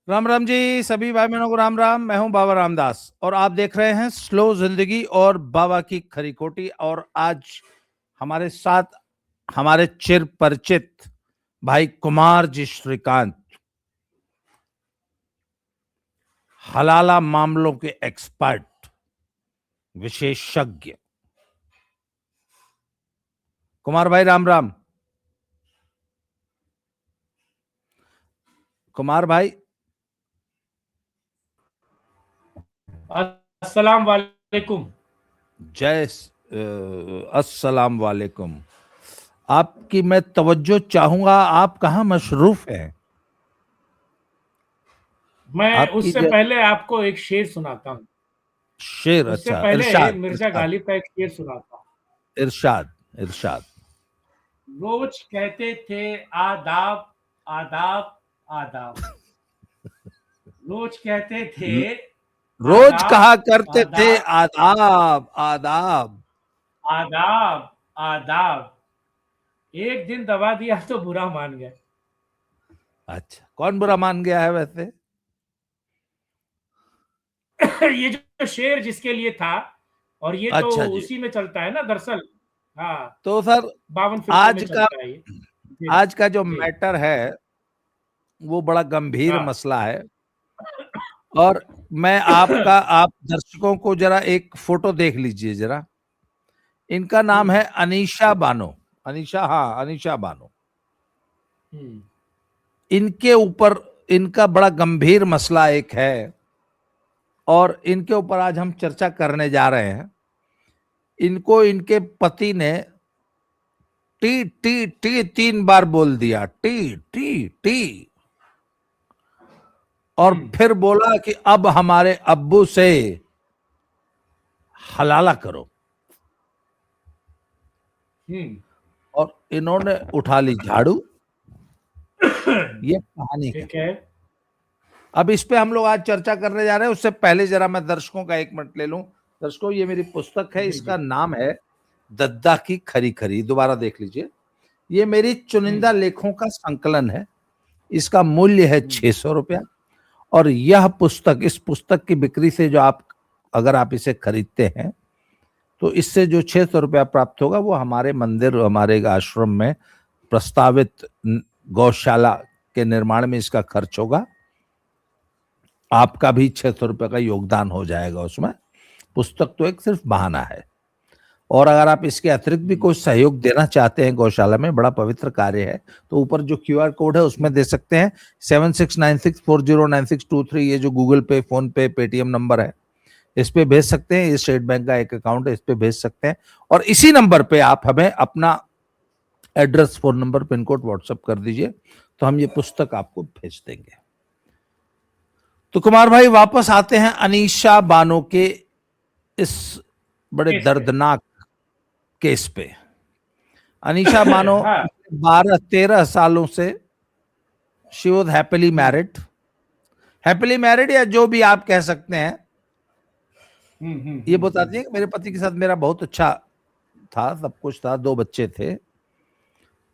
राम राम जी, सभी भाई बहनों को राम राम। मैं हूं बाबा रामदास और आप देख रहे हैं स्लो जिंदगी और बाबा की खरी खोटी। और आज हमारे साथ हमारे चिर परिचित भाई कुमार जी श्रीकांत, हलाला मामलों के एक्सपर्ट, विशेषज्ञ। कुमार भाई राम राम। कुमार भाई अस्सलाम वालेकुम। अस्सलाम वालेकुम। आपकी मैं तवज्जो चाहूंगा, आप कहाँ मशरूफ हैं? मैं आपकी उससे पहले आपको एक शेर सुनाता हूँ। शेर, उससे अच्छा, पहले इरशाद मिर्जा इरशाद गालिब का एक शेर सुनाता हूँ। इरशाद इरशाद। रोज कहते थे आदाब, आदाब, आदाब। रोज कहते थे रोज आदाब, कहा करते थे आदाब, आदाब आदाब। आदाब, आदाब। एक दिन दबा दिया तो बुरा मान गए। अच्छा, कौन बुरा मान गया है वैसे? ये जो शेर जिसके लिए था, और ये तो अच्छा जी। उसी में चलता है ना दरअसल। हाँ, तो सर, 52 फिल्मों में आज का चलता है ये। जी, आज का जो जी। मैटर है वो बड़ा गंभीर हाँ। मसला है। और मैं आप दर्शकों को जरा एक फोटो देख लीजिए जरा। इनका नाम है हम्म, अनीशा बानो। अनीशा, हाँ, अनीशा बानो। हम्म, इनके ऊपर इनका बड़ा गंभीर मसला एक है और इनके ऊपर आज हम चर्चा करने जा रहे हैं। इनको इनके पति ने टी टी टी 3 बार बोल दिया, टी टी टी। और हम्म, फिर बोला कि अब हमारे अब्बू से हलाला करो। हम्म। और इन्होंने उठा ली झाड़ू। ये कहानी है। ठीक है। अब इस पे हम लोग आज चर्चा करने जा रहे हैं। उससे पहले जरा मैं दर्शकों का 1 मिनट ले लूं। दर्शकों, ये मेरी पुस्तक है, जी, इसका जी। नाम है दद्दा की खरी खरी। दोबारा देख लीजिए। ये मेरी चुनिंदा हम्म, लेखों का संकलन है। इसका मूल्य है हम्म, 600 रुपया। और यह पुस्तक, इस पुस्तक की बिक्री से जो आप, अगर आप इसे खरीदते हैं तो इससे जो 600 रुपया प्राप्त होगा वो हमारे मंदिर, हमारे आश्रम में प्रस्तावित गौशाला के निर्माण में इसका खर्च होगा। आपका भी 600 रुपये का योगदान हो जाएगा उसमें। पुस्तक तो एक सिर्फ बहाना है। और अगर आप इसके अतिरिक्त भी हम्म, कोई सहयोग देना चाहते हैं, गौशाला में बड़ा पवित्र कार्य है, तो ऊपर जो क्यूआर कोड है उसमें दे सकते हैं। 7696409623, ये जो गूगल पे, फोन पे, पेटीएम नंबर है, इस पे भेज सकते हैं। ये स्टेट बैंक का एक अकाउंट है, इस पे भेज सकते हैं। और इसी नंबर पे आप हमें अपना address, phone number, pin code WhatsApp कर दीजिए, तो हम ये पुस्तक आपको भेज देंगे। तो कुमार भाई, वापस आते हैं अनीशा बानो के इस बड़े केस पे। दर्दनाक केस पे। अनीशा बानो हाँ। 12-13 सालों से she was happily hmm, married. Happily married या जो भी आप कह सकते हैं। हम्म, हम्म, ये बताती है कि मेरे पति के साथ मेरा बहुत अच्छा था, सब कुछ था, 2 बच्चे थे। वो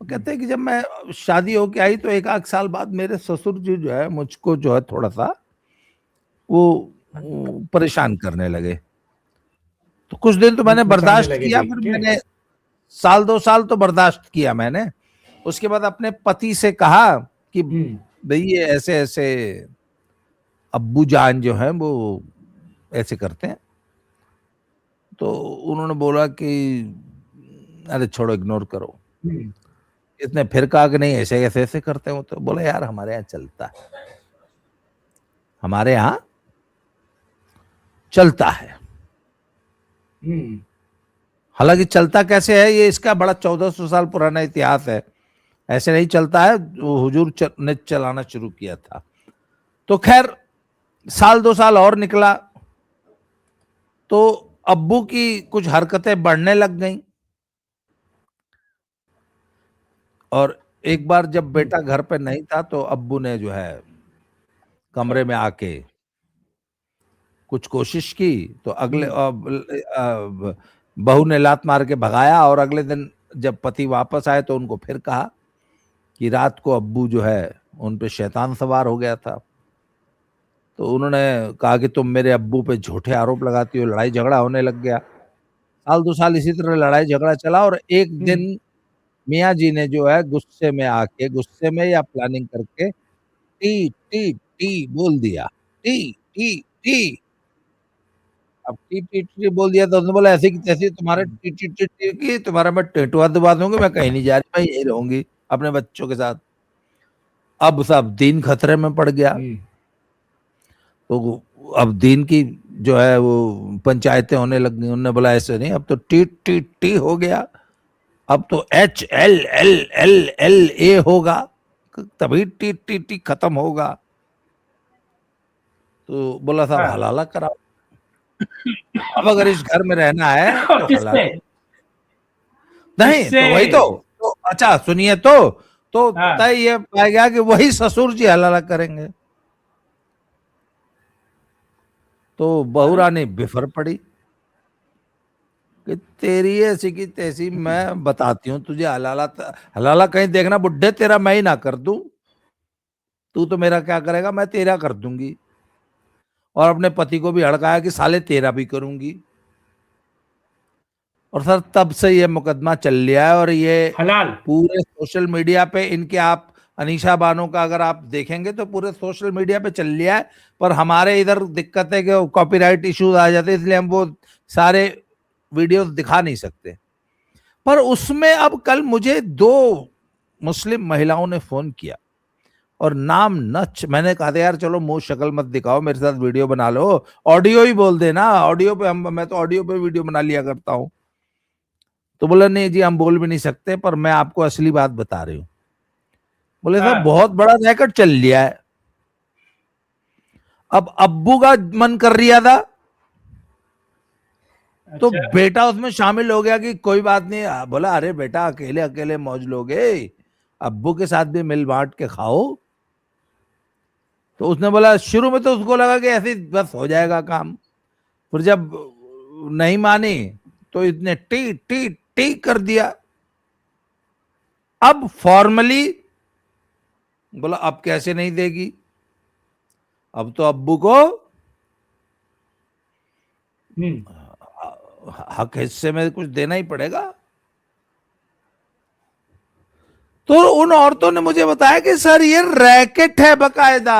हम्म, कहते हैं कि जब मैं शादी होके आई तो 1 आध साल बाद मेरे ससुर जी जो है मुझको जो है थोड़ा सा वो परेशान करने लगे। तो कुछ दिन तो मैंने दुख मचाने बर्दाश्त लगे किया, देख फिर के। मैंने 1 2 साल तो बर्दाश्त किया मैंने। उसके बाद अपने पति से कहा कि हम्म, भाई ये ऐसे ऐसे अब्बू जान जो है वो ऐसे करते हैं। तो उन्होंने बोला कि अरे छोड़ो, इग्नोर करो। हम्म, इसने फिर कहा कि नहीं, ऐसे ऐसे ऐसे करते हो। तो बोला यार, हमारे यहाँ चलता है, हमारे यहाँ चलता है। हम्म, हालांकि चलता कैसे है, ये इसका बड़ा 1400 साल पुराना इतिहास है। ऐसे नहीं चलता है, वो हुजूर ने चलाना शुरू किया था। तो खैर, 1 2 साल और निकला तो अब्बू की कुछ हरकतें बढ़ने लग गईं। और एक बार जब हम्म, बेटा घर पे नहीं था तो अब्बू ने जो है कमरे में आके कुछ कोशिश की। तो हम्म, बहू ने लात मार के भगाया। और अगले दिन जब पति वापस आए तो उनको फिर कहा कि रात को अब्बू जो है उन पे शैतान सवार हो गया था। तो उन्होंने कहा कि तुम मेरे अब्बू पे झूठे आरोप लगाती हो, लड़ाई झगड़ा होने लग गया। साल 2 साल इसी तरह लड़ाई झगड़ा चला और एक दिन मियाँ जी ने जो है गुस्से में आके, गुस्से में या प्लानिंग करके टी, टी, टी बोल दिया। T, T, T. अब टी, टी, टी बोल दिया तो उसने बोला ऐसे की तैसे तुम्हारे टी, टी, टी, टी की तुम्हारा मैं टेटुआ दबा दूँगी, मैं कहीं नहीं जा रही, मैं यहीं रहूँगी अपने बच्चों के साथ। अब सब दीन खतरे में पड़ गया। तो अब दीन की जो है वो पंचायतें होने लग गई। उन्होंने बोला ऐसे नहीं, अब तो टी, टी, टी हो गया, अब तो HLLLLA होगा, तभी टी, टी, टी खत्म होगा। तो बोला साहब हाँ। हलाला कराओ। अब अगर इस घर में रहना है तो किससे? हलाला नहीं किससे? तो वही तो अच्छा सुनिए तो हाँ। तय ये पाया गया कि वही ससुर जी हलाला करेंगे। तो बहू अरे रानी बिफर पड़ी कि तेरी ऐसी की तैसी, मैं बताती हूँ तुझे हलाला। हलाला कहीं देखना बुड्ढे तेरा मैं ही ना कर दूं, तू तो मेरा क्या करेगा, मैं तेरा कर दूंगी। और अपने पति को भी हड़काया कि साले तेरा भी करूंगी। और सर तब से ये मुकदमा चल लिया है और ये हलाल। पूरे सोशल मीडिया पे इनके, आप अनीशा बानो का अगर आप देखेंगे तो पूरे सोशल मीडिया पे चल लिया है। पर हमारे इधर दिक्कत है कि कॉपीराइट इश्यूज आ जाते हैं, इसलिए हम वो सारे वीडियोस दिखा नहीं सकते। पर उसमें अब कल मुझे 2 मुस्लिम महिलाओं ने फोन किया और नाम नच, मैंने कहा था यार चलो मुंह शक्ल मत दिखाओ, मेरे साथ वीडियो बना लो, ऑडियो ही बोल देना, ऑडियो पे मैं तो ऑडियो पे वीडियो बना लिया करता हूं। तो बोला नहीं जी हम बोल भी नहीं सकते, पर मैं आपको असली बात बता रही हूँ। बोले साहब हाँ। बहुत बड़ा रैकेट चल लिया है। अब अब्बू का मन कर रिया था तो अच्छा। बेटा उसमें शामिल हो गया कि कोई बात नहीं। बोला अरे बेटा अकेले अकेले मौज लोगे, अब्बू के साथ भी मिल बांट के खाओ। तो उसने बोला, शुरू में तो उसको लगा कि ऐसे ही बस हो जाएगा काम, फिर जब नहीं मानी तो इसने टी टी टी कर दिया। अब फॉर्मली बोला अब कैसे नहीं देगी, अब तो अब्बू को हक हिस्से में कुछ देना ही पड़ेगा। तो उन औरतों ने मुझे बताया कि सर ये रैकेट है बकायदा।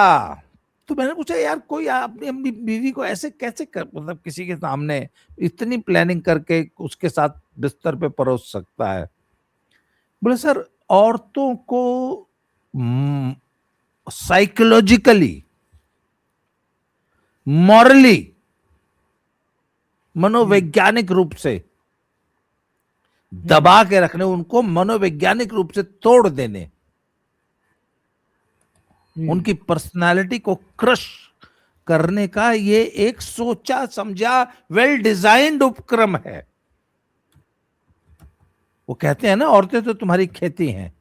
तो मैंने पूछा यार कोई अपनी अपनी बीवी को ऐसे कैसे कर, मतलब किसी के सामने इतनी प्लानिंग करके उसके साथ बिस्तर पे परोस सकता है। बोले सर औरतों को साइकोलॉजिकली, मॉरली, मनोवैज्ञानिक रूप से दबा के रखने, उनको मनोवैज्ञानिक रूप से तोड़ देने, उनकी पर्सनालिटी को क्रश करने का ये एक सोचा समझा वेल डिजाइंड उपक्रम है। वो कहते हैं ना औरतें तो तुम्हारी खेती हैं,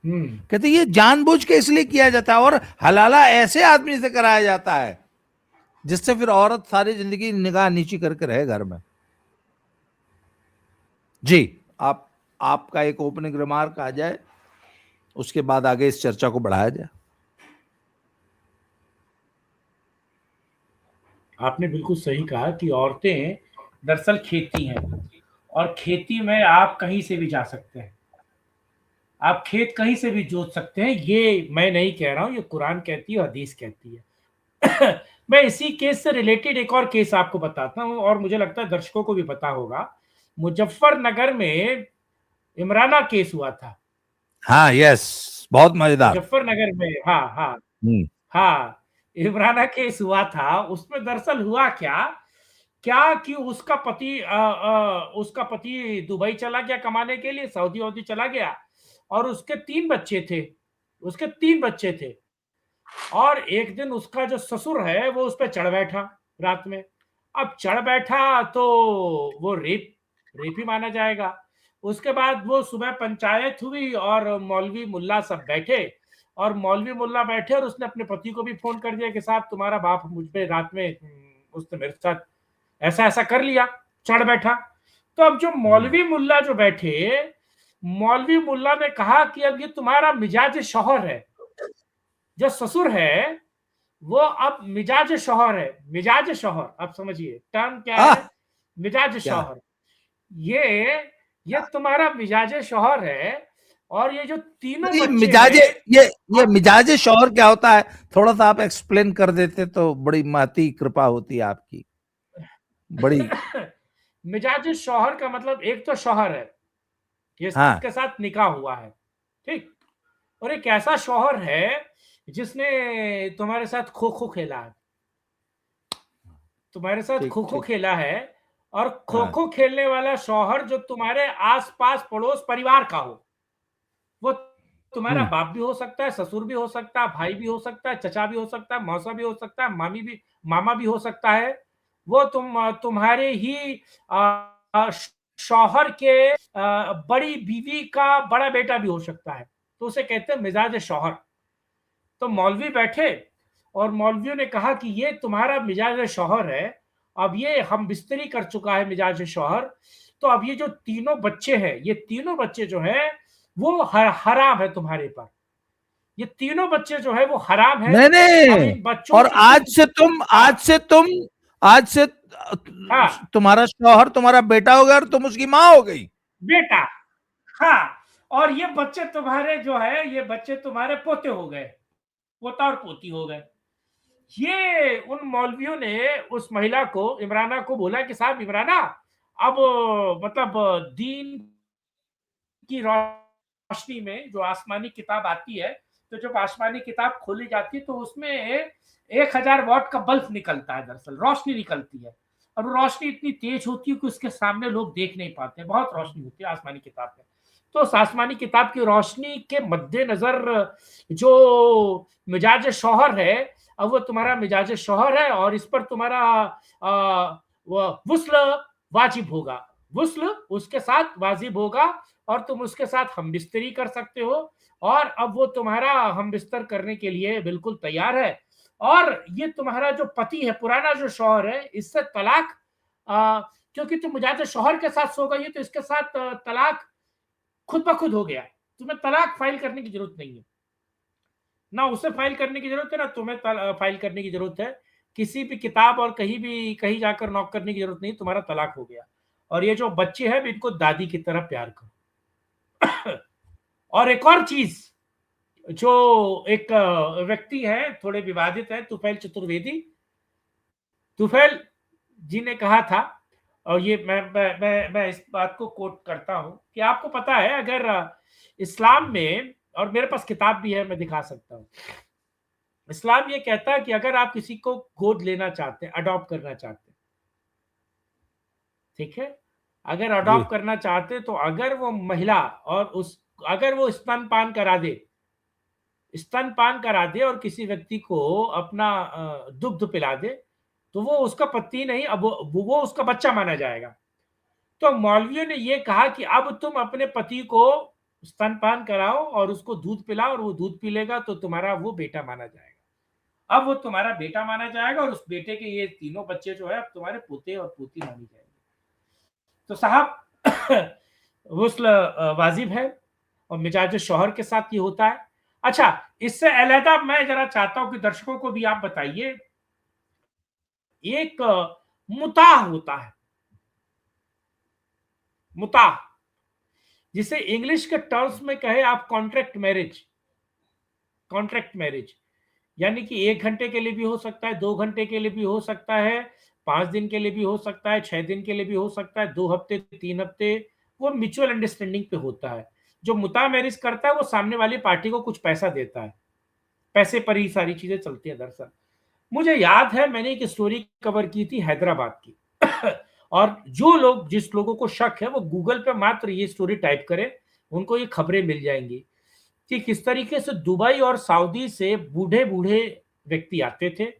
कहते ये जानबूझ के इसलिए किया जाता है और हलाला ऐसे आदमी से कराया जाता है जिससे फिर औरत सारी जिंदगी निगाह नीची करके रहे घर में। जी आप, आपका एक ओपनिंग रिमार्क आ जाए, उसके बाद आगे इस चर्चा को बढ़ाया जाए। आपने बिल्कुल सही कहा कि औरतें दरअसल खेती हैं और खेती में आप कहीं से भी जा सकते हैं, आप खेत कहीं से भी जोत सकते हैं। ये मैं नहीं कह रहा हूं, ये कुरान कहती है, हदीस कहती है। मैं इसी केस से रिलेटेड एक और केस आपको बताता हूं और मुझे लगता है दर्शकों को भी पता होगा। मुजफ्फरनगर में इमराना केस हुआ था। हाँ यस, बहुत मजेदार। मुजफ्फरनगर में, हाँ हाँ हम्म हाँ, इमराना केस हुआ था। उसमें दरअसल हुआ क्या क्या कि उसका पति दुबई चला गया कमाने के लिए, सऊदी वऊदी चला गया और उसके 3 बच्चे थे, उसके 3 बच्चे थे। और एक दिन उसका जो ससुर है वो उस पे चढ़ बैठा रात में। अब चढ़ बैठा तो वो रेप ही माना जाएगा। उसके बाद वो सुबह पंचायत हुई और मौलवी मुल्ला सब बैठे और मौलवी मुल्ला बैठे और उसने अपने पति को भी फोन कर दिया कि साहब तुम्हारा बाप मुझ पे रात में उसने मेरे साथ ऐसा ऐसा कर लिया, चढ़ बैठा। तो अब जो मौलवी मुल्ला जो बैठे, मौलवी मुल्ला ने कहा कि अब ये तुम्हारा मिजाज शौहर है, जो ससुर है वो अब मिजाज शौहर है। मिजाज शौहर, आप समझिए टर्म क्या आह है, मिजाज क्या शौहर। ये ये तुम्हारा मिजाज शौहर है। और ये जो तीनों नहीं, बच्चे मिजाज हैं, ये अब मिजाज शौहर क्या होता है? थोड़ा सा आप एक्सप्लेन कर देते तो बड़ी महती कृपा होती है आपकी, बड़ी। मिजाज शौहर का मतलब एक तो शौहर है, हाँ, जिसके साथ निकाह हुआ है, ठीक। और एक ऐसा शौहर है जिसने तुम्हारे साथ खो खो खेला है, तुम्हारे साथ ठीक खो खो ठीक। खेला है। और खो हाँ। खो खेलने वाला शौहर जो तुम्हारे आस पास पड़ोस परिवार का हो, वो तुम्हारा हम्म। बाप भी हो सकता है, ससुर भी हो सकता है, भाई भी हो सकता है, चचा भी हो सकता है, मौसा भी हो सकता है, मामी भी, मामा भी हो सकता है। वो तुम्हारे ही शौहर के बड़ी बीवी का बड़ा बेटा भी हो सकता है। तो उसे कहते हैं मिजाज शौहर। तो मौलवी बैठे और मौलवियों ने कहा कि ये तुम्हारा मिजाज शौहर है, अब ये हम बिस्तरी कर चुका है मिजाज शौहर। तो अब ये जो तीनों बच्चे हैं, ये तीनों बच्चे जो है वो हराम है तुम्हारे पर। ये तीनों बच्चे जो है वो हराम है। नहीं अब नहीं, इन बच्चों और को तुम, हाँ, आज से हाँ, तुम्हारा शौहर तुम्हारा बेटा हो गया और तुम उसकी माँ हो गई। बेटा, हाँ। और ये बच्चे तुम्हारे जो है, ये बच्चे तुम्हारे पोते हो गए, पोता और पोती हो गए। ये उन मौलवियों ने उस महिला को, इमराना को बोला कि साहब इमराना, अब मतलब दीन की रोशनी में जो आसमानी किताब आती है, तो जब आसमानी किताब खोली जाती है तो उसमें 1000 वॉट का बल्ब निकलता है, दरअसल रोशनी निकलती है। और वो रोशनी इतनी तेज होती है कि उसके सामने लोग देख नहीं पाते, बहुत रोशनी होती है आसमानी किताब में। तो उस आसमानी किताब की रोशनी के मद्देनजर जो मिजाज शौहर है, अब वो तुम्हारा मिजाज शौहर है और इस पर तुम्हारा वुस्ल वाजिब होगा, वुस्ल उसके साथ वाजिब होगा। और तुम उसके साथ हम बिस्तरी कर सकते हो। और अब वो तुम्हारा हम बिस्तर करने के लिए बिल्कुल तैयार है। और ये तुम्हारा जो पति है, पुराना जो शौहर है, इससे तलाक, क्योंकि तुम मुजाहिद शौहर के साथ सो गई, तो इसके साथ तलाक खुद ब खुद हो गया। तुम्हें तलाक फाइल करने की जरूरत नहीं है, ना उसे फाइल करने की जरूरत है, ना तुम्हें फाइल करने की जरूरत है। किसी भी किताब और कहीं भी कहीं जाकर नॉक करने की जरूरत नहीं, तुम्हारा तलाक हो गया। और ये जो बच्चे हैं इनको दादी की तरह प्यार करो। और एक और चीज, जो एक व्यक्ति है, थोड़े विवादित है, तुफैल चतुर्वेदी, तुफैल जी ने कहा था, और ये मैं इस बात को कोट करता हूं कि आपको पता है, अगर इस्लाम में, और मेरे पास किताब भी है, मैं दिखा सकता हूं, इस्लाम ये कहता है कि अगर आप किसी को गोद लेना चाहते हैं, अडॉप्ट करना चाहते हैं, ठीक है, अगर जी। अडॉप्ट करना चाहते हैं, तो अगर वो महिला और उस, अगर वो स्तनपान करा दे, स्तनपान करा दे और किसी व्यक्ति को अपना दुग्ध पिला दे, तो वो उसका पति नहीं, अब वो उसका बच्चा माना जाएगा। तो मौलवियों ने ये कहा कि अब तुम अपने पति को स्तनपान कराओ और उसको दूध पिलाओ, और वो दूध पी लेगा तो तुम्हारा वो बेटा माना जाएगा। अब वो तुम्हारा बेटा माना जाएगा, और उस बेटे के ये तीनों बच्चे जो है अब तुम्हारे पोते और पोती मानी जाएंगे। तो साहब, गुस्ल वाजिब है, और मिजाज शौहर के साथ ये होता है। अच्छा, इससे अलहदा मैं जरा चाहता हूं कि दर्शकों को भी आप बताइए, एक मुताह होता है, मुताह, जिसे इंग्लिश के टर्म्स में कहे आप कॉन्ट्रैक्ट मैरिज, कॉन्ट्रैक्ट मैरिज, यानी कि 1 घंटे के लिए भी हो सकता है, 2 घंटे के लिए भी हो सकता है, 5 दिन के लिए भी हो सकता है, 6 दिन के लिए भी हो सकता है, 2 हफ्ते, 3 हफ्ते, वो म्यूचुअल अंडरस्टैंडिंग पे होता है। जो मुता मैरिज करता है वो सामने वाली पार्टी को कुछ पैसा देता है, पैसे पर ही सारी चीजें चलती है दरअसल। मुझे याद है मैंने एक स्टोरी कवर की थी हैदराबाद की। और जो लोग, जिस लोगों को शक है, वो गूगल पे मात्र ये स्टोरी टाइप करें, उनको ये खबरें मिल जाएंगी कि किस तरीके से दुबई और सऊदी से बूढ़े बूढ़े व्यक्ति आते थे,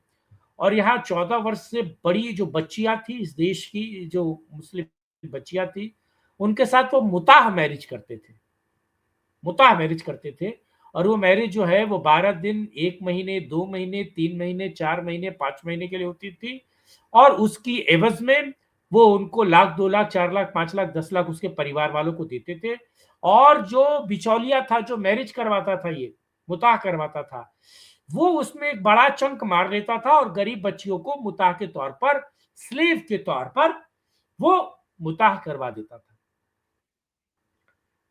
और यहाँ 14 वर्ष से बड़ी जो बच्चियां थी इस देश की, जो मुस्लिम बच्चियां थी, उनके साथ वो मुताह मैरिज करते थे, मुताह मैरिज करते थे। और वो मैरिज जो है वो 12 दिन, 1 महीने, 2 महीने, 3 महीने, 4 महीने, 5 महीने के लिए होती थी। और उसकी एवज में वो उनको लाख, 2 लाख, 4 लाख, 5 लाख, 10 लाख उसके परिवार वालों को देते थे। और जो बिचौलिया था, जो मैरिज करवाता था, ये मुताह करवाता था, वो उसमें एक बड़ा चंक मार लेता था और गरीब बच्चियों को मुताह के तौर पर, स्लेव के तौर पर वो मुताह करवा देता था।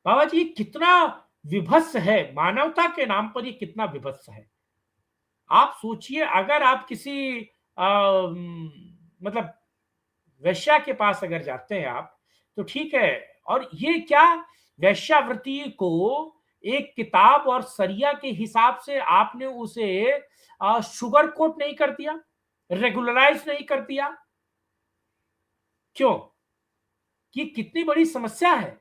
बाबा जी कितना विभत्स है, मानवता के नाम पर ये कितना विभत्स है। आप सोचिए अगर आप किसी मतलब वेश्या के पास अगर जाते हैं आप, तो ठीक है, और ये क्या वेश्यावृत्ति को एक किताब और सरिया के हिसाब से आपने उसे शुगर कोट नहीं कर दिया, रेगुलराइज नहीं कर दिया, क्यों? ये कितनी बड़ी समस्या है।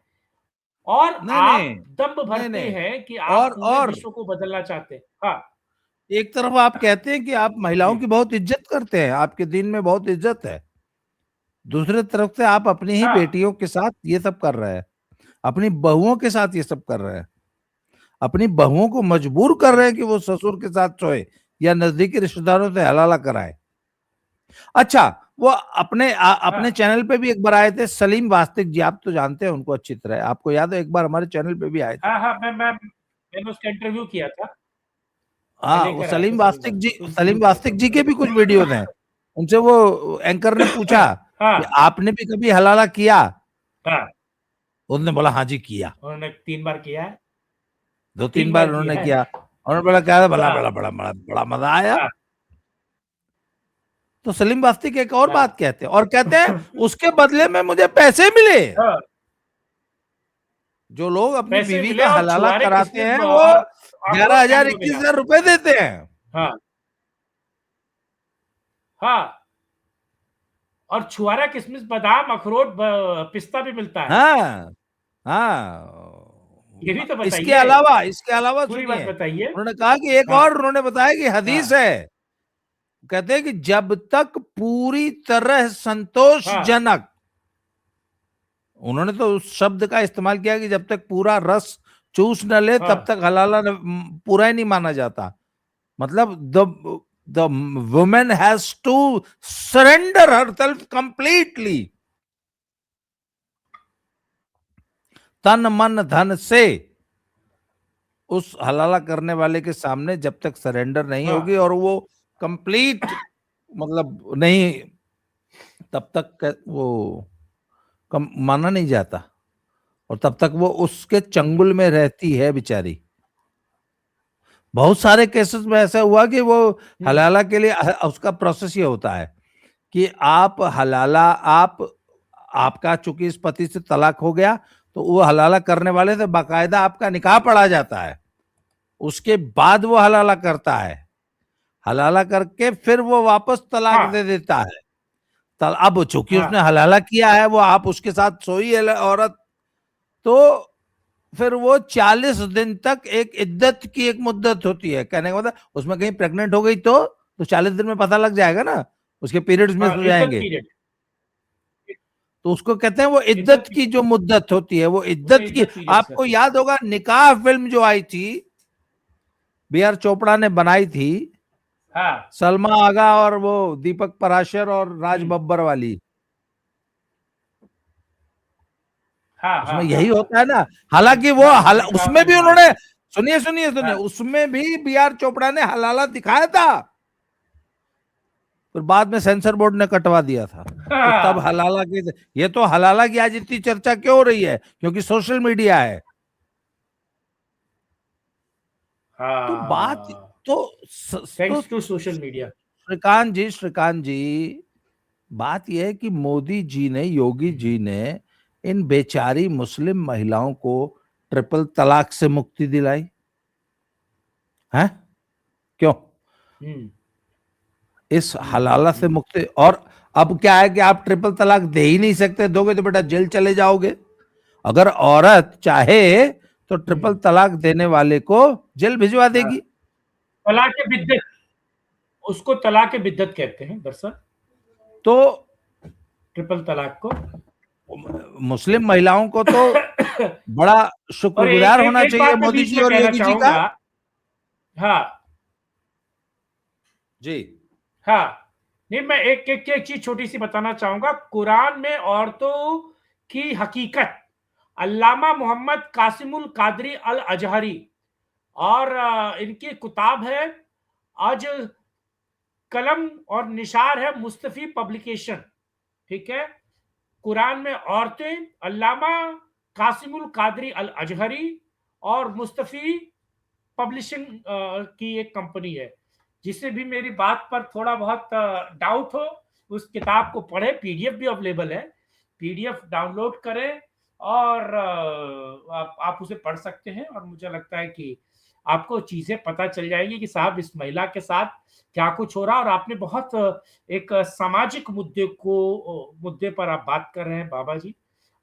और नहीं आप नहीं दंभ नहीं भरते नहीं हैं कि आप पूरे और विश्व को बदलना चाहते हैं। हाँ, एक तरफ आप कहते हैं कि आप महिलाओं जी, की बहुत इज्जत करते हैं, आपके दिन में बहुत इज्जत है, दूसरे तरफ से आप अपनी ही हाँ, बेटियों के साथ ये सब कर रहे हैं, अपनी बहुओं के साथ ये सब कर रहे हैं, अपनी बहुओं को मजबूर कर रहे हैं कि वो ससुर के साथ सोए या नजदीकी रिश्तेदारों से हलाला कराए। अच्छा, वो अपने हाँ, चैनल पे भी एक बार आए थे सलीम वास्तिक जी, आप तो जानते हैं उनको अच्छी तरह, आपको याद है एक बार हमारे चैनल पे भी आए थे। हाँ, हाँ, मैंने उसका इंटरव्यू किया था। मैं हाँ, वो लेकर आया था सलीम सलीम वास्तिक जी, वास्तिक को, इंटरव्यू सलीम किया था वास्तिक जी उनका। के भी कुछ वीडियोज हैं। उनसे वो एंकर ने पूछा कि हाँ, आपने भी कभी हलाला किया? हाँ, उसने बोला हाँ जी किया, उन्होंने 3 बार किया है, दो 3 तीन बार बार किया उन्होंने है। किया। उन्होंने बोला क्या बड़ा हाँ, बड़ा बड़ा बड़ा बड़ा मजा आया। हाँ, तो सलीम वास्तिक एक और हाँ। बात कहते हैं, और कहते हैं उसके बदले में मुझे पैसे मिले। हाँ, जो लोग अपनी पैसे बीवी मिले का और हलाला छुआरे कराते किशमिश हैं वो और ग्यारह अखरोट हजार खाने को इक्कीस मिला। हजार रुपए देते हैं। हाँ, हाँ, और छुआरा किशमिश बादाम अखरोट पिस्ता भी मिलता है। हाँ ये भी हाँ, तो इसके बताइए, अलावा इसके अलावा पूरी बात सुनिए, बताइए। उन्होंने कहा कि एक हाँ, और उन्होंने बताया कि हदीस हाँ, है, कहते हैं कि जब तक पूरी तरह हाँ, संतोषजनक, उन्होंने तो उस शब्द का इस्तेमाल किया कि जब तक पूरा रस चूस न ले तब हाँ, तक हलाला पूरा ही नहीं माना जाता। मतलब the woman has to surrender herself completely, तन मन धन से, उस हलाला करने वाले के सामने जब तक सरेंडर नहीं हाँ, होगी और वो कंप्लीट मतलब नहीं, तब तक वो कम माना नहीं जाता, और तब तक वो उसके चंगुल में रहती है बेचारी। बहुत सारे केसेस में ऐसा हुआ कि वो हम्म, हलाला के लिए उसका प्रोसेस ये होता है कि आप हलाला आप आपका चूंकि इस पति से तलाक हो गया, तो वो हलाला करने वाले से बाकायदा आपका निकाह पढ़ा जाता है, उसके बाद वो हलाला करता है, हलाला करके फिर वो वापस तलाक हाँ, दे देता है। अब चूंकि हाँ, उसने हलाला किया है, वो आप उसके साथ सोई है औरत, तो फिर वो 40 दिन तक एक इद्दत की एक मुद्दत होती है, कहने का मतलब उसमें कहीं प्रेग्नेंट हो गई तो 40 दिन में पता लग जाएगा ना, उसके पीरियड्स मिस हाँ, हो इद्दत जाएंगे। पीरियड, तो उसको कहते हैं वो इद्दत इद्दत की पीरियड, जो मुद्दत होती है, वो उसे इद्दत की। इद्दत पीरियड आपको कहते हैं। याद होगा निकाह फिल्म जो आई थी, बी आर चोपड़ा ने बनाई थी, हाँ, सलमा आगा और वो दीपक पराशर और राज हम्म, बब्बर वाली, हाँ, उसमें हाँ, हाँ, यही हाँ, होता है ना। हालांकि वो हाँ, निकाह उसमें भी फिल्म आई उन्होंने, थी। सुनिए सुनिए सुनिए, हाँ, उसमें भी बी आर चोपड़ा ने हलाला दिखाया था, फिर बाद में सेंसर बोर्ड ने कटवा दिया था। तो तब हाँ, हलाला की, ये तो हलाला की आज इतनी चर्चा क्यों हो रही है, क्योंकि सोशल मीडिया है। तो बात, हाँ, तो तो thanks to social media. Shrikant ji, बात यह है कि मोदी जी ने, योगी जी ने इन बेचारी मुस्लिम महिलाओं को ट्रिपल तलाक से मुक्ति दिलाई है, क्यों? हम्म, इस हलाला से मुक्ति, और अब क्या है कि आप ट्रिपल तलाक दे ही नहीं सकते, दोगे तो बेटा जेल चले जाओगे। अगर औरत चाहे तो ट्रिपल हम्म, तलाक देने वाले को जेल भिजवा हाँ, देगी। तलाक बिद्दत, उसको तलाक बिद्दत कहते हैं दरअसल, तो ट्रिपल तलाक को। मुस्लिम महिलाओं को तो बड़ा और एक शुक्रगुजार एक होना एक चाहिए बात मैं मोदी बीच जी में और कहना योगी जी का। चाहूंगा। हाँ, जी। हाँ, नहीं, मैं एक चीज छोटी सी बताना चाहूंगा। कुरान में औरतों की हकीकत, अल्लामा मोहम्मद कासिमुल कादरी अल अजहरी, और इनकी किताब है आज कलम और निशार है मुस्तफी पब्लिकेशन, ठीक है। कुरान में औरतें, अल्लामा कासिमुल कादरी अल अजहरी और मुस्तफी पब्लिशिंग की एक कंपनी है। जिसे भी मेरी बात पर थोड़ा बहुत डाउट हो, उस किताब को पढ़े, पीडीएफ भी अवेलेबल है, पीडीएफ डाउनलोड करें और आप उसे पढ़ सकते हैं। और मुझे लगता है कि आपको चीजें पता चल जाएगी कि साहब इस महिला के साथ क्या कुछ हो रहा है। और आपने बहुत एक सामाजिक मुद्दे पर आप बात कर रहे हैं बाबा जी।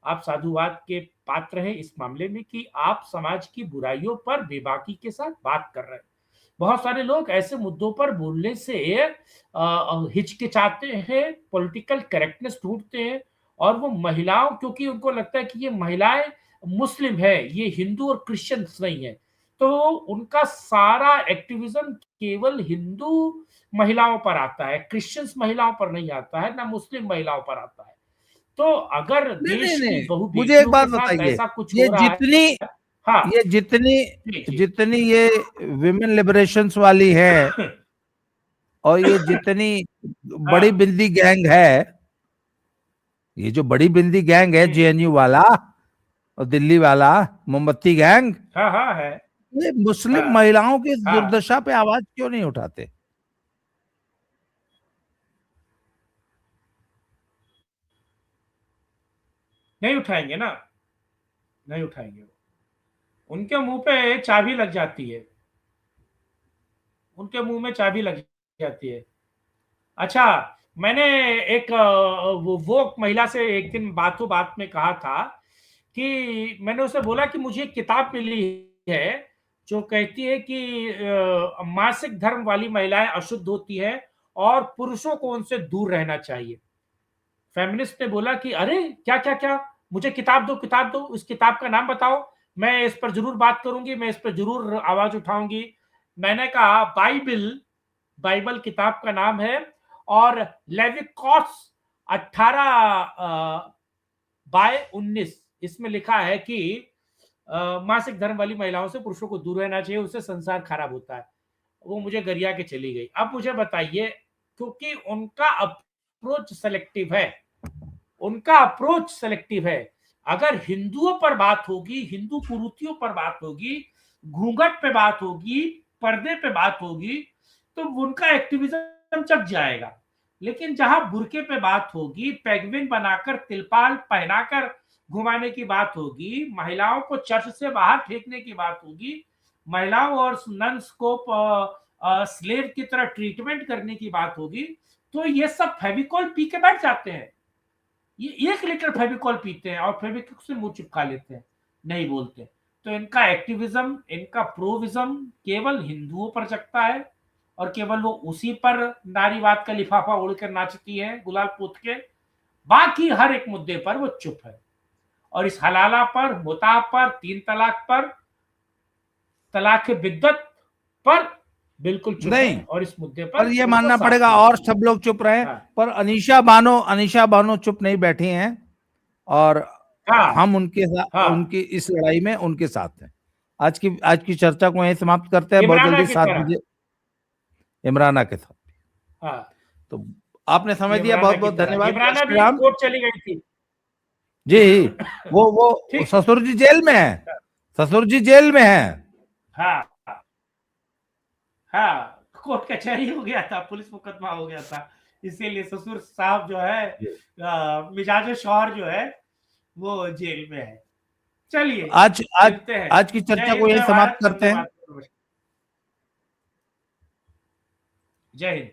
आप साधुवाद के पात्र हैं इस मामले में कि आप समाज की बुराइयों पर बेबाकी के साथ बात कर रहे हैं। बहुत सारे लोग ऐसे मुद्दों पर बोलने से हिचकिचाते हैं, पॉलिटिकल करेक्टनेस ढूंढते हैं, और वो महिलाओं, क्योंकि उनको लगता है कि ये महिलाएं मुस्लिम है, ये हिंदू और क्रिश्चियंस नहीं है, तो उनका सारा एक्टिविज्म केवल हिंदू महिलाओं पर आता है, क्रिश्चियंस महिलाओं पर नहीं आता है, ना मुस्लिम महिलाओं पर आता है। तो अगर नहीं नहीं देश की नहीं, बहु मुझे एक बेटियों के बात साथ बताइए, ऐसा कुछ ये हो रहा है। जितनी हाँ, ये जितनी जी, जी। जितनी ये विमेन लिबरेशंस वाली है और ये जितनी बड़ी हाँ, बिंदी गैंग है, ये जो बड़ी बिंदी गैंग है, जेएनयू वाला और दिल्ली वाला मोमबत्ती गैंग, हाँ, हाँ, है। ये मुस्लिम हाँ, महिलाओं की इस हाँ, दुर्दशा पे आवाज क्यों नहीं उठाते? नहीं उठाएंगे ना, नहीं उठाएंगे वो। उनके मुंह पे चाबी लग जाती है, उनके मुंह में चाबी लग जाती है। अच्छा, मैंने एक वो महिला से एक दिन बातों बात में कहा था कि मैंने उसे बोला कि मुझे एक किताब मिली है जो कहती है कि मासिक धर्म वाली महिलाएं अशुद्ध होती है और पुरुषों को उनसे दूर रहना चाहिए। फेमिनिस्ट ने बोला कि अरे क्या क्या क्या, मुझे किताब दो, किताब दो, उस किताब का नाम बताओ, मैं इस पर जरूर बात करूंगी, मैं इस पर जरूर आवाज उठाऊंगी। मैंने कहा बाइबल, बाइबल किताब का नाम है, और लेविकॉस 18/19 इसमें लिखा है कि मासिक धर्म वाली महिलाओं से पुरुषों को दूर रहना चाहिए, उससे संसार खराब होता है। वो मुझे गरिया के चली गई। अब मुझे बताइए, क्योंकि उनका अप्रोच सेलेक्टिव है, उनका अप्रोच सेलेक्टिव है। अगर हिंदुओं पर बात होगी, हिंदू कुरीतियों पर बात होगी, घूंघट पे बात होगी, पर्दे पे बात होगी, तो उनका एक्टिविज्म जग जाएगा। लेकिन जहां बुरके पे बात होगी, पेगविन बनाकर, तिलपाल पहनाकर घुमाने की बात होगी, महिलाओं को चर्च से बाहर फेंकने की बात होगी, महिलाओं और नन्स को स्लेव की तरह ट्रीटमेंट करने की बात होगी, तो ये सब फेविकॉल पी के बैठ जाते हैं। ये 1 लीटर फेविकॉल पीते हैं और फेविक्विक से मुंह चिपका लेते हैं, नहीं बोलते। तो इनका एक्टिविज्म, इनका प्रोविज्म केवल हिंदुओं पर जगता है, और केवल वो उसी पर नारीवाद का लिफाफा उड़कर नाचती है गुलाल पोत के। बाकी हर एक मुद्दे पर वो चुप है। और इस हलाला पर, मुता पर, 3 तलाक पर, तलाक बिद्दत पर बिल्कुल चुप है, नहीं, और इस मुद्दे पर पर ये उनको मानना साफ पड़ेगा नहीं और बोलना। सब लोग चुप रहे, हाँ, पर अनीशा बानो चुप नहीं बैठी हैं। और हाँ, हम उनके साथ, हाँ, उनकी इस लड़ाई में उनके साथ हैं। आज की चर्चा को यहीं समाप्त करते हैं, बहुत इमराना जल्दी की 7 तरह। बजे इमराना के साथ। हाँ, तो आपने समय दिया, इमराना बहुत की बहुत तरह धन्यवाद। जय इमराना श्री भी राम कोर्ट चली गई थी। जी। वो ठीक। ससुर जी जेल में है, ससुर जी जेल में है। हाँ, हाँ, कोर्ट कचहरी हो गया था, पुलिस मुकदमा हो गया था, इसीलिए ससुर साहब जो है, मिजाज शौहर जो है, वो जेल में है। चलिए, आज आज मिलते हैं। आज की जय चर्चा को हिंद, यहीं जय समाप्त भारत, करते वंदे हैं। मातरम। जय हिंद।